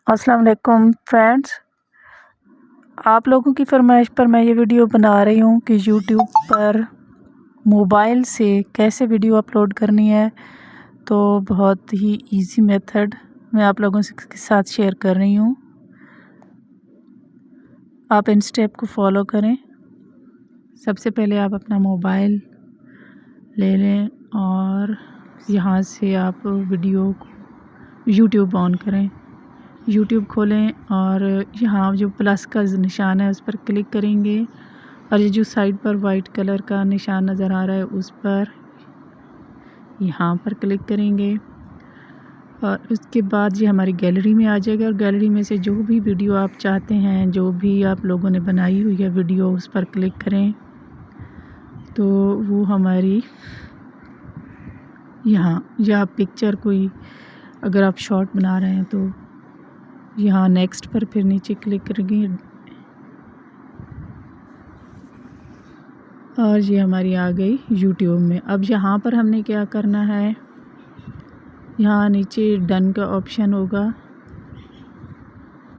अस्सलाम वालेकुम फ्रेंड्स, आप लोगों की फरमाइश पर मैं ये वीडियो बना रही हूँ कि यूट्यूब पर मोबाइल से कैसे वीडियो अपलोड करनी है। तो बहुत ही इजी मेथड मैं आप लोगों के साथ शेयर कर रही हूँ। आप इन स्टेप को फॉलो करें। सबसे पहले आप अपना मोबाइल ले लें और यहाँ से आप वीडियो को यूट्यूब ऑन करें। यूट्यूब खोलें और यहाँ जो प्लस का निशान है उस पर क्लिक करेंगे और ये जो साइड पर वाइट कलर का निशान नज़र आ रहा है उस पर यहाँ पर क्लिक करेंगे और उसके बाद ये हमारी गैलरी में आ जाएगा और गैलरी में से जो भी वीडियो आप चाहते हैं, जो भी आप लोगों ने बनाई हुई है वीडियो, उस पर क्लिक करें तो वो हमारी यहाँ या पिक्चर कोई अगर आप शॉर्ट बना रहे हैं तो यहाँ नेक्स्ट पर फिर नीचे क्लिक करेंगे और ये हमारी आ गई यूट्यूब में। अब यहाँ पर हमने क्या करना है, यहाँ नीचे डन का ऑप्शन होगा,